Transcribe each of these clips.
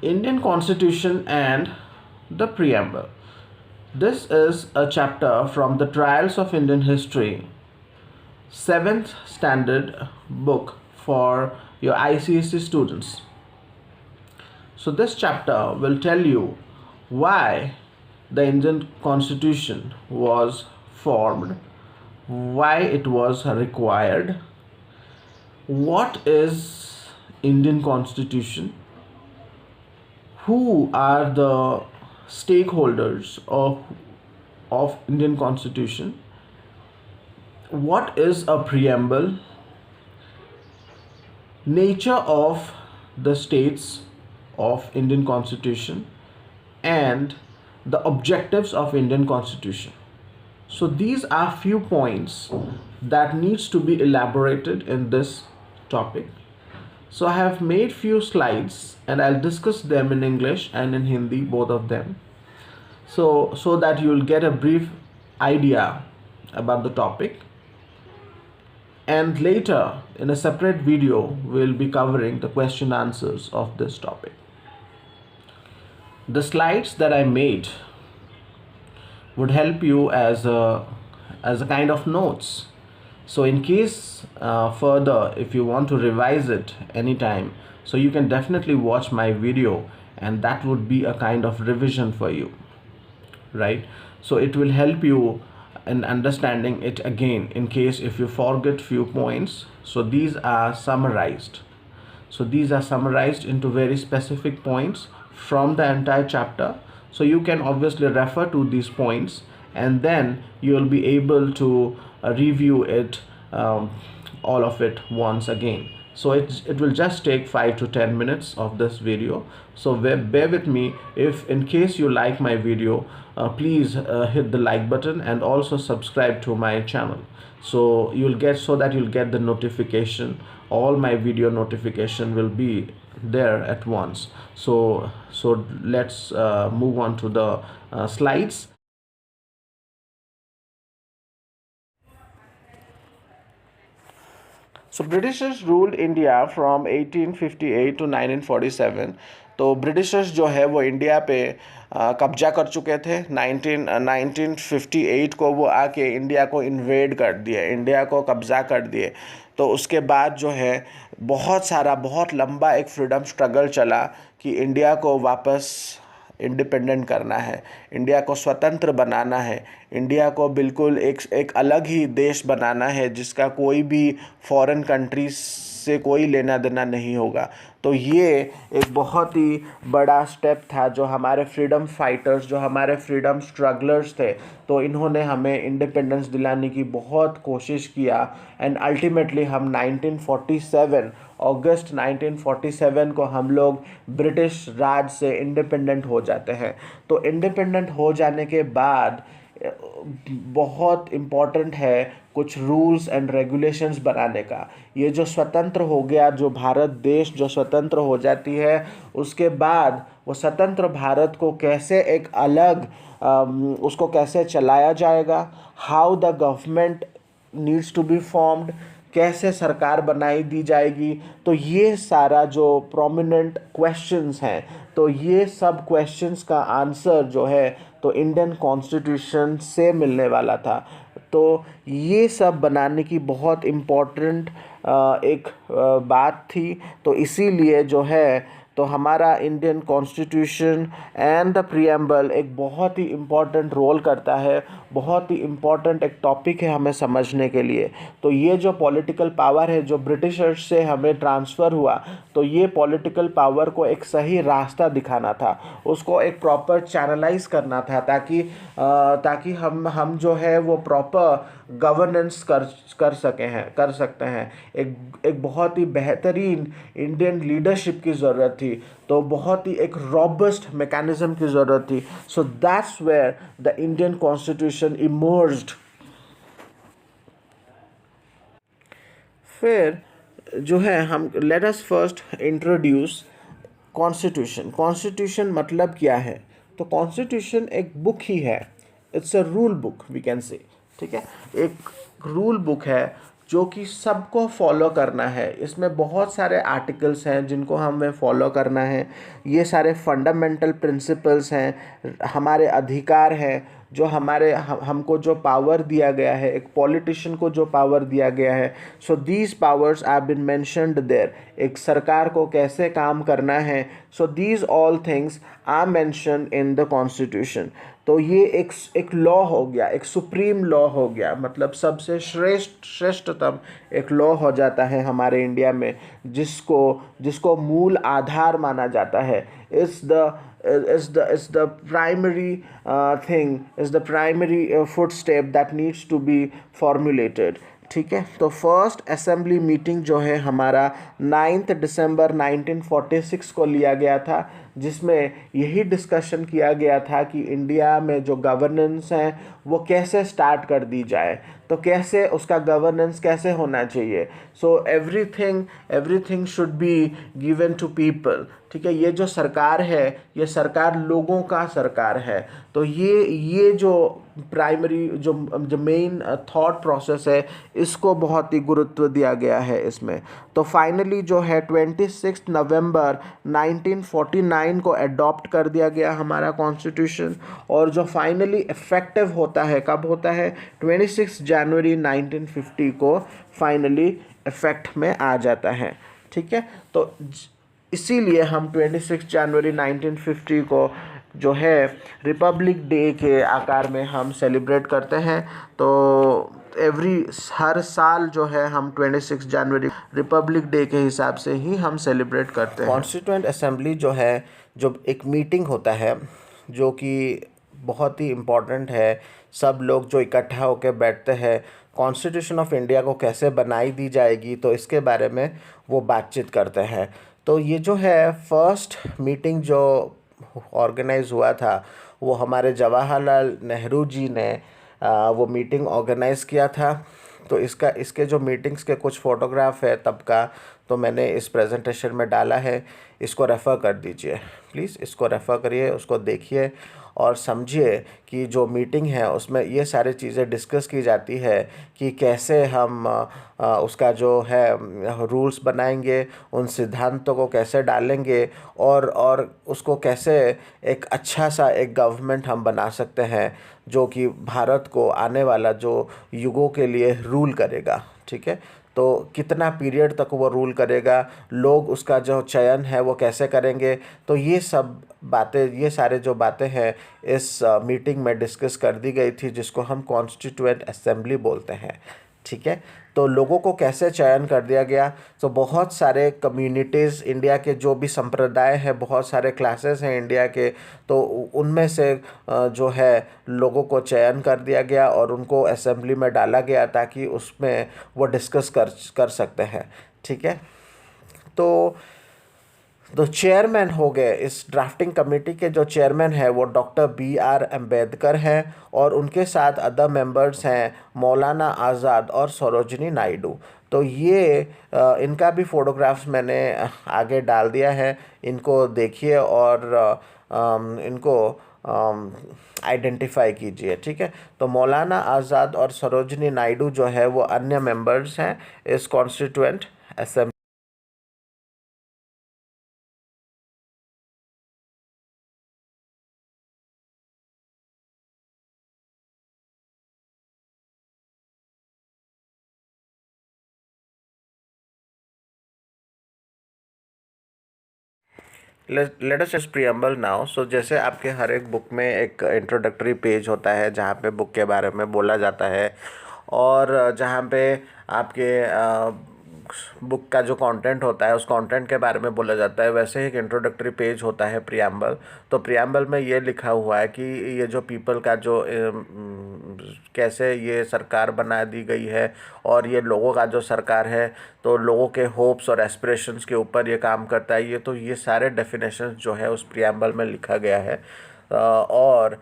Indian Constitution and the Preamble. This is a chapter from the Trials of Indian History, 7th standard book for your ICSE students. So, this chapter will tell you why the Indian Constitution was formed, why it was required, what is Indian Constitution, who are the stakeholders of Indian Constitution, what is a preamble, nature of the states of Indian Constitution, and the objectives of Indian Constitution. So these are few points that needs to be elaborated in this topic. So I have made few slides and I'll discuss them in English and in Hindi, both of them. So that you'll get a brief idea about the topic. And later in a separate video, we'll be covering the question answers of this topic. The slides that I made would help you as a kind of notes. So in case further, if you want to revise it anytime, so you can definitely watch my video and that would be a kind of revision for you, right? So it will help you in understanding it again in case if you forget few points. So these are summarized. So these are summarized into very specific points from the entire chapter. So you can obviously refer to these points and then you will be able to review it, all of it once again. So it will just take 5 to 10 minutes of this video. So bear with me. If in case you like my video, please hit the like button and also subscribe to my channel. So that you'll get the notification. All my video notification will be there at once. So let's move on to the slides. So Britishers ruled India from 1858 to 1947. तो Britishers जो है वो India पे कब्जा कर चुके थे। 1958 को वो आके इंडिया को इन्वेड कर दिए, इंडिया को कब्जा कर दिए। तो उसके बाद जो है बहुत लंबा एक फ्रीडम स्ट्रगल चला कि इंडिया को वापस इंडिपेंडेंट करना है, इंडिया को स्वतंत्र बनाना है, इंडिया को बिल्कुल एक अलग ही देश बनाना है जिसका कोई भी फॉरेन कंट्रीज से कोई लेना देना नहीं होगा। तो ये एक बहुत ही बड़ा स्टेप था जो हमारे फ्रीडम फाइटर्स, जो हमारे फ्रीडम स्ट्रगलर्स थे, तो इन्होंने हमें इंडिपेंडेंस दिलाने की बहुत कोशिश किया। एंड अल्टीमेटली हम 1947 अगस्त 1947 को हम लोग ब्रिटिश राज से इंडिपेंडेंट हो जाते हैं। तो इंडिपेंडेंट हो जाने के बाद बहुत इम्पॉर्टेंट है कुछ रूल्स एंड रेगुलेशंस बनाने का। ये जो स्वतंत्र हो गया, जो भारत देश जो स्वतंत्र हो जाती है, उसके बाद वो स्वतंत्र भारत को कैसे एक अलग उसको कैसे चलाया जाएगा, how the government needs to be formed, कैसे सरकार बनाई दी जाएगी। तो ये सारा जो प्रोमिनेंट क्वेश्चंस हैं, तो ये सब क्वेश्चंस का आंसर जो है तो इंडियन कॉन्स्टिट्यूशन से मिलने वाला था। तो ये सब बनाने की बहुत इम्पोर्टेंट एक बात थी। तो इसीलिए जो है तो हमारा Indian constitution and the preamble एक बहुत ही इम्पॉर्टेंट रोल करता है, बहुत ही इम्पॉर्टेंट एक टॉपिक है हमें समझने के लिए। तो ये जो पॉलिटिकल पावर है जो ब्रिटिशर्स से हमें ट्रांसफ़र हुआ, तो ये पॉलिटिकल पावर को एक सही रास्ता दिखाना था, उसको एक प्रॉपर चैनलाइज करना था ताकि हम जो है वो प्रॉपर गवर्नेंस कर सकते हैं। एक बहुत ही बेहतरीन इंडियन लीडरशिप की ज़रूरत थी, तो बहुत ही एक रॉबस्ट मैकेनिज्म की ज़रूरत थी। So that's where the Indian constitution emerged. फिर जो है हम let us first introduce constitution. Constitution मतलब क्या है? तो कॉन्स्टिट्यूशन एक बुक ही है, it's a rule book we can say, ठीक है, एक रूल बुक है जो कि सबको फॉलो करना है। इसमें बहुत सारे आर्टिकल्स हैं जिनको हमें फॉलो करना है। ये सारे फंडामेंटल प्रिंसिपल्स हैं, हमारे अधिकार हैं, जो हमको जो पावर दिया गया है, एक पॉलिटिशियन को जो पावर दिया गया है। So these powers are been mentioned there. एक सरकार को कैसे काम करना है, so these all things are mentioned in the constitution. तो ये एक लॉ हो गया, एक सुप्रीम लॉ हो गया, मतलब सबसे श्रेष्ठतम एक लॉ हो जाता है हमारे इंडिया में, जिसको जिसको मूल आधार माना जाता है। Is the primary thing, is the primary footstep that needs to be formulated। ठीक है, तो फर्स्ट असेंबली मीटिंग जो है हमारा 9 दिसंबर 1946 को लिया गया था, जिसमें यही डिस्कशन किया गया था कि इंडिया में जो गवर्नेंस है वो कैसे स्टार्ट कर दी जाए, तो कैसे उसका गवर्नेंस कैसे होना चाहिए। So everything should be given to people. ठीक है, ये जो सरकार है, ये सरकार लोगों का सरकार है। तो ये जो प्राइमरी जो मेन थॉट प्रोसेस है, इसको बहुत ही गुरुत्व दिया गया है इसमें। तो फाइनली जो है 26 नवंबर 1949 को अडॉप्ट कर दिया गया हमारा कॉन्स्टिट्यूशन, और जो फाइनली इफेक्टिव होता है कब होता है, 26 जनवरी 1950 को फाइनली इफेक्ट में आ जाता है। ठीक है, तो इसीलिए हम 26 जनवरी 1950 को जो है रिपब्लिक डे के आकार में हम सेलिब्रेट करते हैं। तो हर साल जो है हम 26 जनवरी रिपब्लिक डे के हिसाब से ही हम सेलिब्रेट करते हैं। कॉन्स्टिट्यूएंट असेंबली जो है, जो एक मीटिंग होता है जो कि बहुत ही इम्पोर्टेंट है, सब लोग जो इकट्ठा होकर बैठते हैं, कॉन्स्टिट्यूशन ऑफ इंडिया को कैसे बनाई दी जाएगी, तो इसके बारे में वो बातचीत करते हैं। तो ये जो है फर्स्ट मीटिंग जो ऑर्गेनाइज़ हुआ था, वो हमारे जवाहरलाल नेहरू जी ने वो मीटिंग ऑर्गेनाइज़ किया था। तो इसके जो मीटिंग्स के कुछ फ़ोटोग्राफ है तब का, तो मैंने इस प्रेजेंटेशन में डाला है, इसको रेफ़र कर दीजिए प्लीज़, इसको रेफ़र करिए, उसको देखिए और समझिए कि जो मीटिंग है उसमें ये सारी चीज़ें डिस्कस की जाती है कि कैसे हम उसका जो है रूल्स बनाएंगे, उन सिद्धांतों को कैसे डालेंगे, और उसको कैसे एक अच्छा सा एक गवर्नमेंट हम बना सकते हैं जो कि भारत को आने वाला जो युगों के लिए रूल करेगा। ठीक है, तो कितना पीरियड तक वो रूल करेगा, लोग उसका जो चयन है वो कैसे करेंगे, तो ये सब बातें, ये सारे जो बातें हैं इस मीटिंग में डिस्कस कर दी गई थी, जिसको हम कॉन्स्टिट्यूएंट असेंबली बोलते हैं। ठीक है, तो लोगों को कैसे चयन कर दिया गया, तो बहुत सारे कम्युनिटीज़, इंडिया के जो भी संप्रदाय हैं, बहुत सारे क्लासेस हैं इंडिया के, तो उनमें से जो है लोगों को चयन कर दिया गया और उनको असेंबली में डाला गया ताकि उसमें वो डिस्कस कर सकते हैं। ठीक है, तो चेयरमैन हो गए इस ड्राफ्टिंग कमेटी के, जो चेयरमैन है वो डॉक्टर B.R. अम्बेडकर हैं, और उनके साथ अदर मेंबर्स हैं मौलाना आज़ाद और सरोजिनी नायडू। तो ये इनका भी फ़ोटोग्राफ्स मैंने आगे डाल दिया है, इनको देखिए और इनको आइडेंटिफाई कीजिए। ठीक है, तो मौलाना आज़ाद और सरोजिनी नायडू जो है वो अन्य मेंबर्स हैं इस constituent assembly. Let us just preamble now. So जैसे आपके हर एक बुक में एक इंट्रोडक्टरी पेज होता है जहाँ पे बुक के बारे में बोला जाता है, और जहाँ पे आपके बुक का जो कंटेंट होता है उस कंटेंट के बारे में बोला जाता है, वैसे ही एक इंट्रोडक्टरी पेज होता है प्रीएम्बल। तो प्रीएम्बल में ये लिखा हुआ है कि ये जो पीपल का जो कैसे ये सरकार बना दी गई है, और ये लोगों का जो सरकार है, तो लोगों के होप्स और एस्पिरेशंस के ऊपर ये काम करता है। ये सारे डेफिनेशंस जो है उस प्रीएम्बल में लिखा गया है। और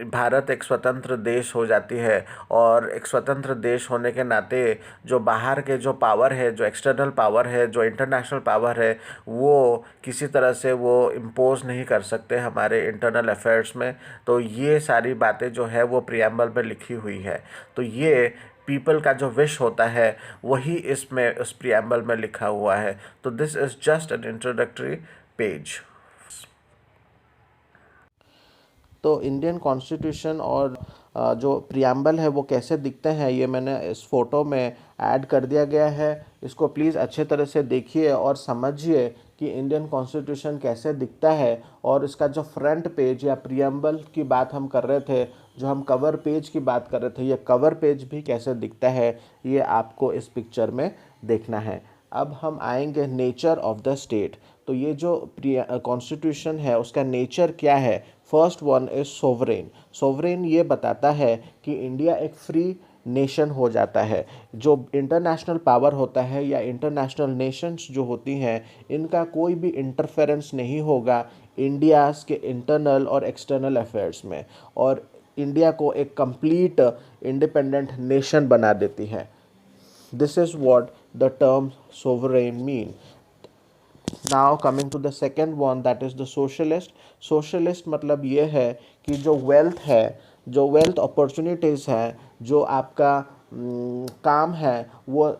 भारत एक स्वतंत्र देश हो जाती है, और एक स्वतंत्र देश होने के नाते जो बाहर के जो पावर है, जो एक्सटर्नल पावर है, जो इंटरनेशनल पावर है, वो किसी तरह से वो इम्पोज नहीं कर सकते हमारे इंटरनल अफेयर्स में। तो ये सारी बातें जो है वो प्रीएम्बल में लिखी हुई है। तो ये पीपल का जो विश होता है वही इसमें उस प्रियम्बल में लिखा हुआ है। तो this is just an introductory page. तो इंडियन कॉन्स्टिट्यूशन और जो प्रियम्बल है वो कैसे दिखते हैं ये मैंने इस फ़ोटो में ऐड कर दिया गया है। इसको प्लीज़ अच्छे तरह से देखिए और समझिए कि इंडियन कॉन्स्टिट्यूशन कैसे दिखता है। और इसका जो फ्रंट पेज या प्रियम्बल की बात हम कर रहे थे, जो हम कवर पेज की बात कर रहे थे, ये कवर पेज भी कैसे दिखता है ये आपको इस पिक्चर में देखना है। अब हम आएंगे नेचर ऑफ द स्टेट। तो ये जो कॉन्स्टिट्यूशन है उसका नेचर क्या है। First one is sovereign. Sovereign ये बताता है कि इंडिया एक फ्री नेशन हो जाता है। जो इंटरनेशनल पावर होता है या इंटरनेशनल नेशंस जो होती हैं, इनका कोई भी इंटरफेरेंस नहीं होगा इंडियाज़ के इंटरनल और एक्सटर्नल अफेयर्स में, और इंडिया को एक कंप्लीट इंडिपेंडेंट नेशन बना देती है। This is what the term sovereign mean. Now coming to the second one, that is the socialist. Socialist मतलब ये है कि जो वेल्थ है, जो वेल्थ अपॉर्चुनिटीज़ हैं, जो आपका काम है, वो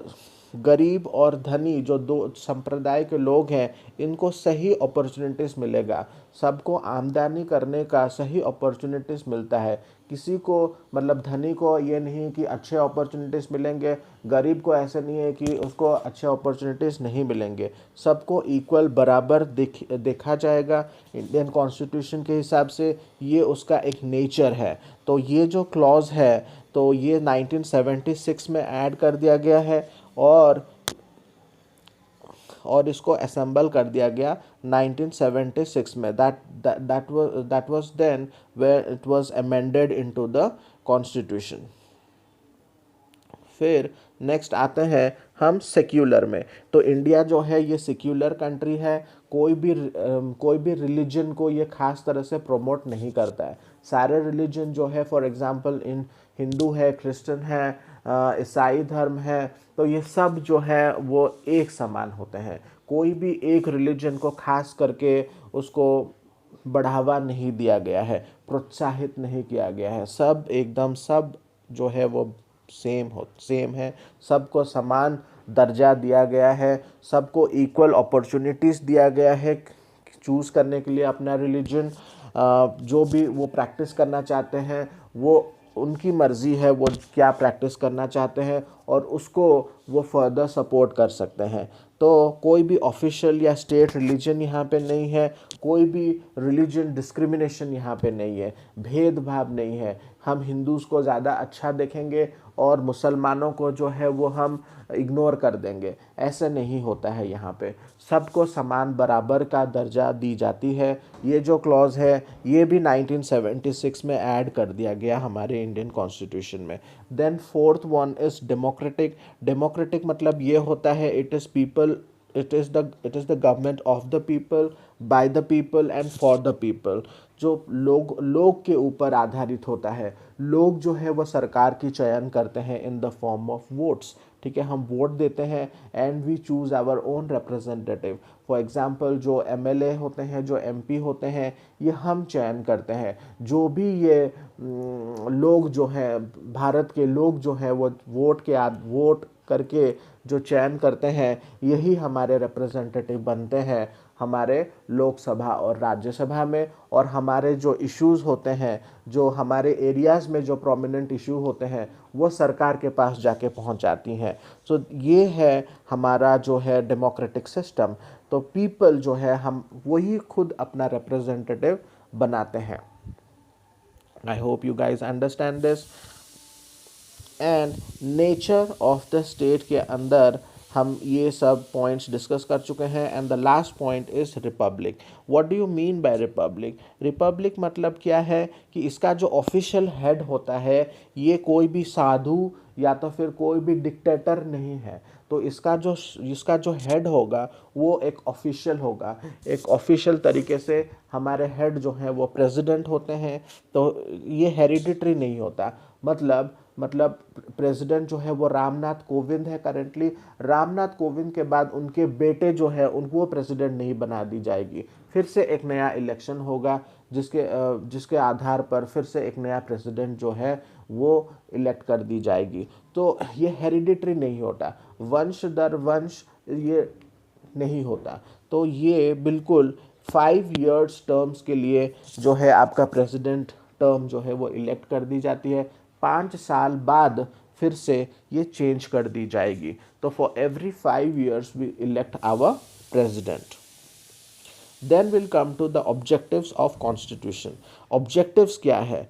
गरीब और धनी जो दो संप्रदाय के लोग हैं इनको सही अपॉर्चुनिटीज़ मिलेगा। सबको आमदनी करने का सही अपॉर्चुनिटीज़ मिलता है। किसी को मतलब धनी को ये नहीं कि अच्छे अपॉर्चुनिटीज़ मिलेंगे, गरीब को ऐसे नहीं है कि उसको अच्छे अपॉर्चुनिटीज़ नहीं मिलेंगे। सबको इक्वल बराबर देखा जाएगा। इंडियन कॉन्स्टिट्यूशन के हिसाब से ये उसका एक नेचर है। तो ये जो क्लॉज है तो ये 1976 में ऐड कर दिया गया है और इसको असेंबल कर दिया गया 1976 में। That was then where it was amended into the constitution. फिर नेक्स्ट आते हैं हम सेक्युलर में। तो इंडिया जो है ये सेक्युलर कंट्री है। कोई भी रिलीजन को ये खास तरह से प्रमोट नहीं करता है। सारे रिलीजन जो है, फॉर एग्जांपल इन हिंदू है, क्रिश्चियन है, ईसाई धर्म है, तो ये सब जो है वो एक समान होते हैं। कोई भी एक रिलीजन को खास करके उसको बढ़ावा नहीं दिया गया है, प्रोत्साहित नहीं किया गया है। सब एकदम सब जो है वो सेम है। सबको समान दर्जा दिया गया है। सबको इक्वल अपॉर्चुनिटीज़ दिया गया है चूज़ करने के लिए अपना रिलीजन। जो भी वो प्रैक्टिस करना चाहते हैं वो उनकी मर्ज़ी है, वो क्या प्रैक्टिस करना चाहते हैं और उसको वो फर्दर सपोर्ट कर सकते हैं। तो कोई भी ऑफिशियल या स्टेट रिलीजन यहाँ पे नहीं है। कोई भी रिलीजन डिस्क्रिमिनेशन यहाँ पे नहीं है, भेदभाव नहीं है। हम हिंदूज़ को ज़्यादा अच्छा देखेंगे और मुसलमानों को जो है वो हम इग्नोर कर देंगे, ऐसा नहीं होता है। यहाँ पे सबको समान बराबर का दर्जा दी जाती है। ये जो क्लॉज है ये भी 1976 में ऐड कर दिया गया हमारे इंडियन कॉन्स्टिट्यूशन में। Then fourth one is democratic. Democratic मतलब ये होता है it is the government of the people, by the people and for the people। जो लोग के ऊपर आधारित होता है। लोग जो है वो सरकार की चयन करते हैं in the form of votes. ठीक है, हम वोट देते हैं and we choose our own representative. For example जो एमएलए होते हैं, जो एमपी होते हैं, ये हम चयन करते हैं। जो भी ये लोग जो हैं, भारत के लोग जो हैं, वो वोट करके जो चयन करते हैं, यही हमारे रिप्रेजेंटेटिव बनते हैं हमारे लोकसभा और राज्यसभा में। और हमारे जो इश्यूज़ होते हैं, जो हमारे एरियाज़ में जो प्रोमिनेंट इशू होते हैं, वो सरकार के पास जाके पहुंच जाती हैं। सो ये है हमारा जो है डेमोक्रेटिक सिस्टम। तो पीपल जो है हम वही खुद अपना रिप्रेजेंटेटिव बनाते हैं। I hope you guys understand this. And nature of the state के अंदर हम ये सब पॉइंट्स डिस्कस कर चुके हैं। And the last point is Republic. What do you mean by Republic. Republic मतलब क्या है कि इसका जो ऑफिशियल हेड होता है ये कोई भी साधु या तो फिर कोई भी डिक्टेटर नहीं है। तो इसका जो हेड होगा वो एक ऑफिशियल होगा। एक ऑफिशियल तरीके से हमारे हेड जो हैं वो प्रेसिडेंट होते हैं। तो ये हेरिडिटरी नहीं होता। मतलब प्रेसिडेंट जो है वो रामनाथ कोविंद है करेंटली। रामनाथ कोविंद के बाद उनके बेटे जो है उनको प्रेसिडेंट नहीं बना दी जाएगी। फिर से एक नया इलेक्शन होगा जिसके आधार पर फिर से एक नया प्रेसिडेंट जो है वो इलेक्ट कर दी जाएगी। तो ये हेरिडिटरी नहीं होता, वंश दर वंश ये नहीं होता। तो ये बिल्कुल 5 इयर्स टर्म्स के लिए जो है आपका प्रेसिडेंट टर्म जो है वो इलेक्ट कर दी जाती है। 5 साल बाद फिर से ये चेंज कर दी जाएगी। तो for every 5 years we elect our president. Then will come to the objectives of constitution. Objectives क्या है?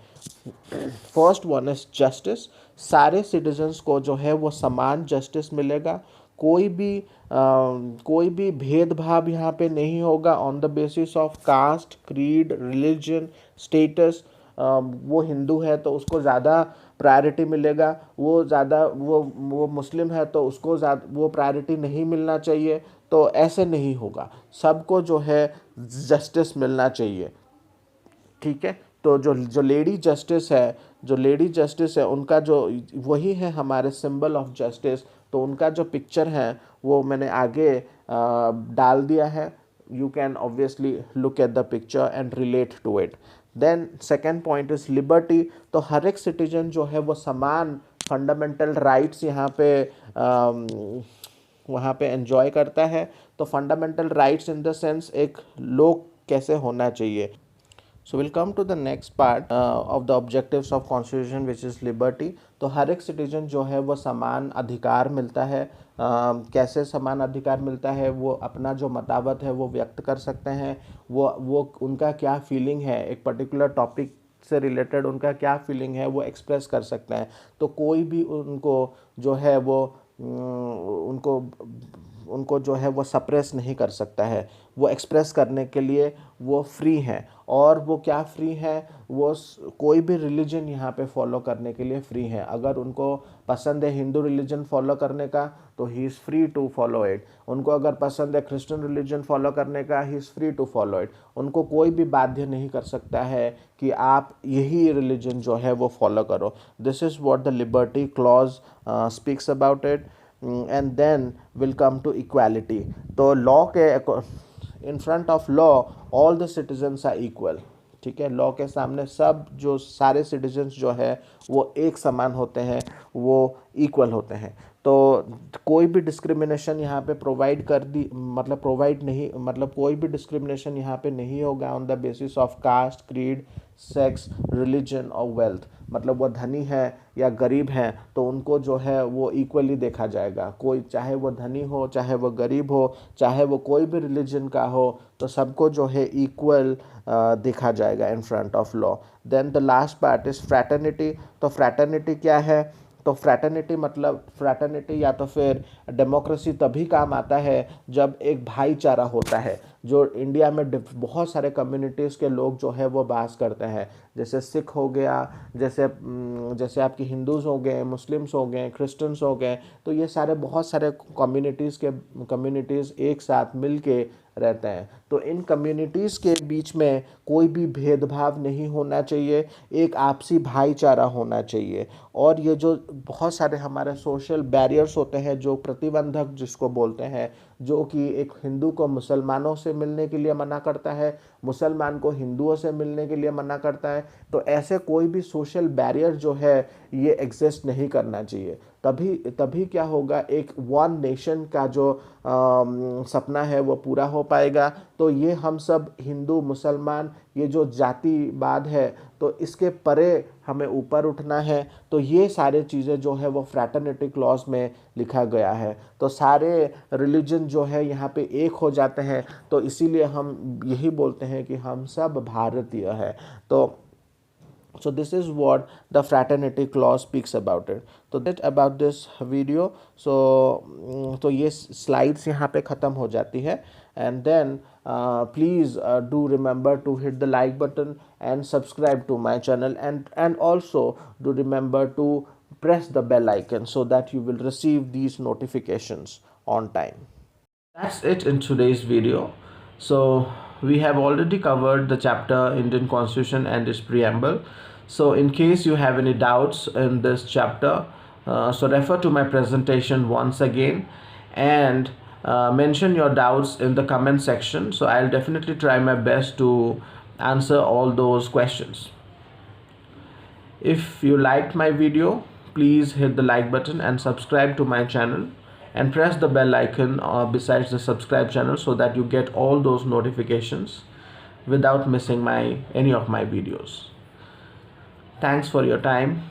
First one is justice. सारे सिटीजन्स को जो है वो समान जस्टिस मिलेगा। कोई भी भेदभाव यहाँ पे नहीं होगा on the basis of caste, creed, religion, status. वो हिंदू है तो उसको ज़्यादा प्रायोरिटी मिलेगा, वो मुस्लिम है तो उसको ज़्यादा वो प्रायोरिटी नहीं मिलना चाहिए। तो ऐसे नहीं होगा, सबको जो है जस्टिस मिलना चाहिए। ठीक है, तो जो लेडी जस्टिस है उनका जो वही है हमारे सिंबल ऑफ जस्टिस। तो उनका जो पिक्चर है वो मैंने आगे डाल दिया है। You can obviously look at the picture and relate to it. Then second point is liberty. तो हर एक सिटीजन जो है वो समान फंडामेंटल राइट्स यहाँ पे वहाँ पे एंजॉय करता है। तो fundamental rights in the sense एक लोग कैसे होना चाहिए। So we'll come to the next part of the objectives of constitution which is liberty. तो हर एक सिटीजन जो है वो समान अधिकार मिलता है। कैसे समान अधिकार मिलता है? वो अपना जो मतामत है वो व्यक्त कर सकते हैं। वो उनका क्या फीलिंग है, एक पर्टिकुलर टॉपिक से रिलेटेड उनका क्या फीलिंग है वो एक्सप्रेस कर सकते हैं। तो कोई भी उनको जो है वो उनको जो है वो सप्रेस नहीं कर सकता है। वो एक्सप्रेस करने के लिए वो फ्री हैं। और वो क्या फ्री है? वो कोई भी रिलीजन यहाँ पे फॉलो करने के लिए फ्री है। अगर उनको पसंद है हिंदू रिलीजन फॉलो करने का तो he is free to follow it. उनको अगर पसंद है क्रिश्चियन रिलीजन फॉलो करने का, he is free to follow it. उनको कोई भी बाध्य नहीं कर सकता है कि आप यही रिलीजन जो है वो फॉलो करो। This is what the liberty clause speaks about it. And then will come to equality. तो लॉ के in front of law all the citizens are equal. ठीक है, लॉ के सामने सब जो सारे सिटीजन्स जो है वो एक समान होते हैं, वो इक्वल होते हैं। तो कोई भी डिस्क्रिमिनेशन यहाँ पे कोई भी डिस्क्रिमिनेशन यहाँ पे नहीं होगा on the basis of caste, creed, sex, religion और वेल्थ। मतलब वो धनी है या गरीब हैं तो उनको जो है वो इक्वली देखा जाएगा। कोई चाहे वो धनी हो, चाहे वो गरीब हो, चाहे वो कोई भी रिलीजन का हो, तो सबको जो है इक्वल देखा जाएगा in front of law. Then the last part is fraternity. तो फ्रैटर्निटी क्या है? तो फ्रैटर्निटी या तो फिर डेमोक्रेसी तभी काम आता है जब एक भाईचारा होता है। जो इंडिया में बहुत सारे कम्युनिटीज़ के लोग जो है वो बास करते हैं, जैसे सिख हो गया, जैसे आपकी हिंदूज़ हो गए, मुस्लिम्स हो गए, क्रिश्चियंस हो गए। तो ये सारे बहुत सारे कम्युनिटीज़ एक साथ मिल के रहते हैं। तो इन कम्युनिटीज़ के बीच में कोई भी भेदभाव नहीं होना चाहिए, एक आपसी भाईचारा होना चाहिए। और ये जो बहुत सारे हमारे सोशल बैरियर्स होते हैं, जो प्रतिबंधक जिसको बोलते हैं, जो कि एक हिंदू को मुसलमानों से मिलने के लिए मना करता है, मुसलमान को हिंदुओं से मिलने के लिए मना करता है, तो ऐसे कोई भी सोशल बैरियर जो है ये एग्जिस्ट नहीं करना चाहिए। तभी क्या होगा, एक वन नेशन का जो सपना है वो पूरा हो पाएगा। तो ये हम सब हिंदू मुसलमान, ये जो जातिवाद है, तो इसके परे हमें ऊपर उठना है। तो ये सारे चीज़ें जो है वो फ्रैटर्निटी क्लॉज में लिखा गया है। तो सारे रिलीजन जो है यहाँ पे एक हो जाते हैं। तो इसीलिए हम यही बोलते हैं कि हम सब भारतीय हैं। So this is what the fraternity clause speaks about it. तो that about this video. तो ये slides यहाँ पे ख़त्म हो जाती है। And then please do remember to hit the like button and subscribe to my channel, and also do remember to press the bell icon so that you will receive these notifications on time. That's it in today's video. So we have already covered the chapter Indian Constitution and its preamble. So in case you have any doubts in this chapter, so refer to my presentation once again, and mention your doubts in the comment section. So I'll definitely try my best to answer all those questions. If you liked my video, please hit the like button and subscribe to my channel, and press the bell icon besides the subscribe channel so that you get all those notifications without missing any of my videos. Thanks for your time.